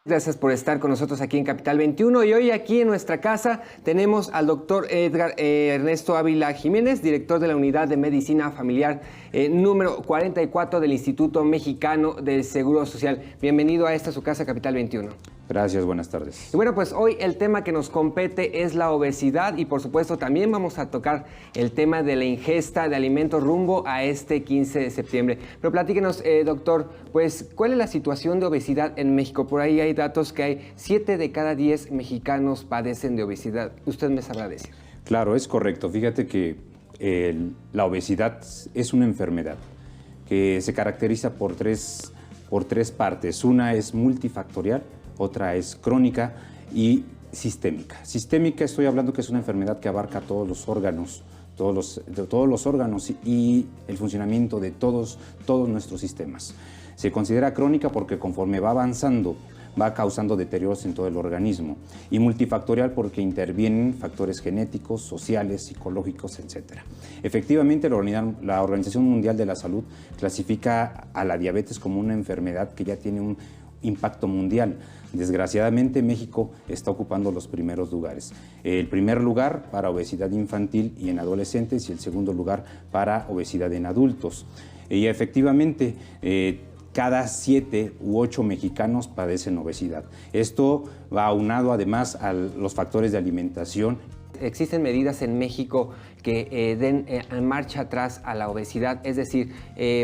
Gracias por estar con nosotros aquí en Capital 21 y hoy aquí en nuestra casa tenemos al doctor Edgar Ernesto Ávila Jiménez, director de la Unidad de Medicina Familiar número 44 del Instituto Mexicano del Seguro Social. Bienvenido a esta su casa Capital 21. Gracias, buenas tardes. Y bueno, pues hoy el tema que nos compete es la obesidad y por supuesto también vamos a tocar el tema de la ingesta de alimentos rumbo a este 15 de septiembre. Pero platíquenos, doctor, pues ¿cuál es la situación de obesidad en México? Por ahí hay datos que hay 7 de cada 10 mexicanos padecen de obesidad. Usted me sabrá decir. Claro, es correcto. Fíjate que la obesidad es una enfermedad que se caracteriza por tres partes. Una es multifactorial, otra es crónica y sistémica. Sistémica, estoy hablando que es una enfermedad que abarca todos los órganos, todos los órganos y el funcionamiento de todos nuestros sistemas. Se considera crónica porque conforme va avanzando, va causando deterioros en todo el organismo, y multifactorial porque intervienen factores genéticos, sociales, psicológicos, etc. Efectivamente, la Organización Mundial de la Salud clasifica a la diabetes como una enfermedad que ya tiene un impacto mundial. Desgraciadamente, México está ocupando los primeros lugares. El primer lugar para obesidad infantil y en adolescentes y el segundo lugar para obesidad en adultos. Y efectivamente, cada 7 u 8 mexicanos padecen obesidad. Esto va aunado además a los factores de alimentación. ¿Existen medidas en México que den marcha atrás a la obesidad? Es decir,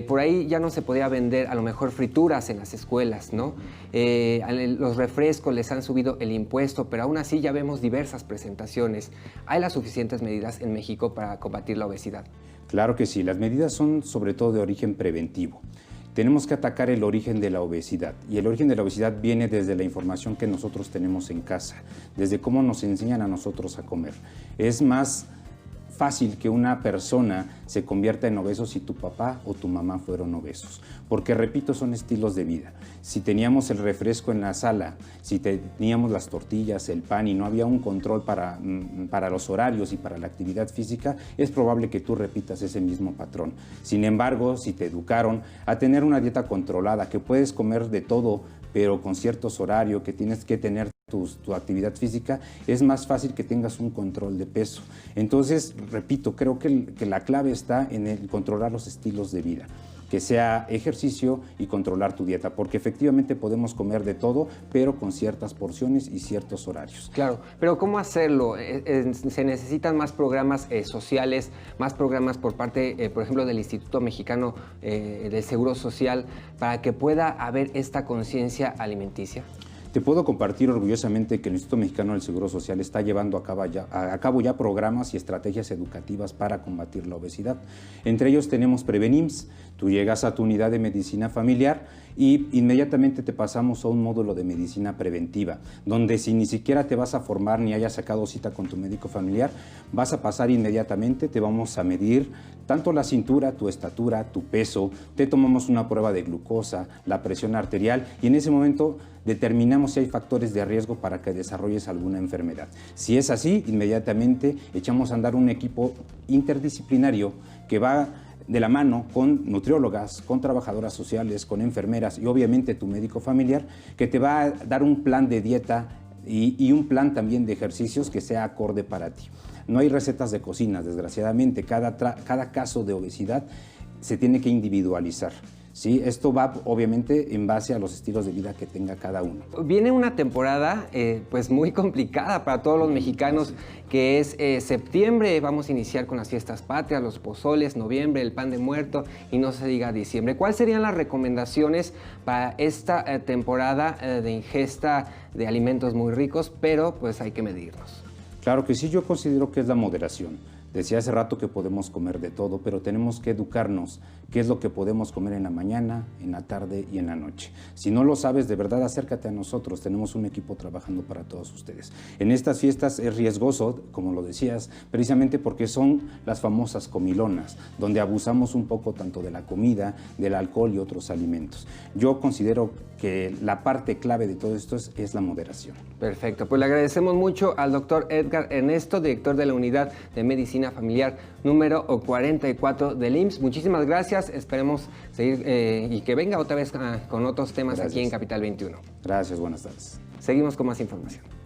por ahí ya no se podía vender a lo mejor frituras en las escuelas, ¿no? Los refrescos les han subido el impuesto, pero aún así ya vemos diversas presentaciones. ¿Hay las suficientes medidas en México para combatir la obesidad? Claro que sí, las medidas son sobre todo de origen preventivo. Tenemos que atacar el origen de la obesidad, y el origen de la obesidad viene desde la información que nosotros tenemos en casa, desde cómo nos enseñan a nosotros a comer. Es más fácil que una persona se convierta en obeso si tu papá o tu mamá fueron obesos, porque repito, son estilos de vida. Si teníamos el refresco en la sala, si teníamos las tortillas, el pan y no había un control para los horarios y para la actividad física, es probable que tú repitas ese mismo patrón. Sin embargo, si te educaron a tener una dieta controlada, que puedes comer de todo, pero con ciertos horarios, que tienes que tener tu actividad física, es más fácil que tengas un control de peso. Entonces, repito, creo que la clave está en el controlar los estilos de vida, que sea ejercicio y controlar tu dieta, porque efectivamente podemos comer de todo, pero con ciertas porciones y ciertos horarios. Claro, pero ¿cómo hacerlo? ¿Se necesitan más programas sociales, más programas por parte, por ejemplo, del Instituto Mexicano del Seguro Social, para que pueda haber esta conciencia alimenticia? Te puedo compartir orgullosamente que el Instituto Mexicano del Seguro Social está llevando a cabo ya programas y estrategias educativas para combatir la obesidad. Entre ellos tenemos Prevenims. Tú llegas a tu unidad de medicina familiar y inmediatamente te pasamos a un módulo de medicina preventiva, donde si ni siquiera te vas a formar ni hayas sacado cita con tu médico familiar, vas a pasar inmediatamente, te vamos a medir tanto la cintura, tu estatura, tu peso, te tomamos una prueba de glucosa, la presión arterial, y en ese momento determinamos si hay factores de riesgo para que desarrolles alguna enfermedad. Si es así, inmediatamente echamos a andar un equipo interdisciplinario que va de la mano con nutriólogas, con trabajadoras sociales, con enfermeras y obviamente tu médico familiar, que te va a dar un plan de dieta y un plan también de ejercicios que sea acorde para ti. No hay recetas de cocina, desgraciadamente. Cada caso de obesidad se tiene que individualizar. Sí, esto va obviamente en base a los estilos de vida que tenga cada uno. Viene una temporada pues muy complicada para todos los mexicanos, que es septiembre. Vamos a iniciar con las fiestas patrias, los pozoles, noviembre, el pan de muerto y no se diga diciembre. ¿Cuáles serían las recomendaciones para esta temporada de ingesta de alimentos muy ricos, pero pues hay que medirnos? Claro que sí, yo considero que es la moderación. Decía hace rato que podemos comer de todo, pero tenemos que educarnos qué es lo que podemos comer en la mañana, en la tarde y en la noche. Si no lo sabes, de verdad acércate a nosotros, tenemos un equipo trabajando para todos ustedes. En estas fiestas es riesgoso, como lo decías, precisamente porque son las famosas comilonas, donde abusamos un poco tanto de la comida, del alcohol y otros alimentos. Yo considero que la parte clave de todo esto es la moderación. Perfecto, pues le agradecemos mucho al doctor Edgar Ernesto, director de la Unidad de Medicina Familiar número 44 del IMSS. Muchísimas gracias. gracias. Esperemos seguir y que venga otra vez con otros temas aquí en Capital 21. Gracias, buenas tardes. Seguimos con más información.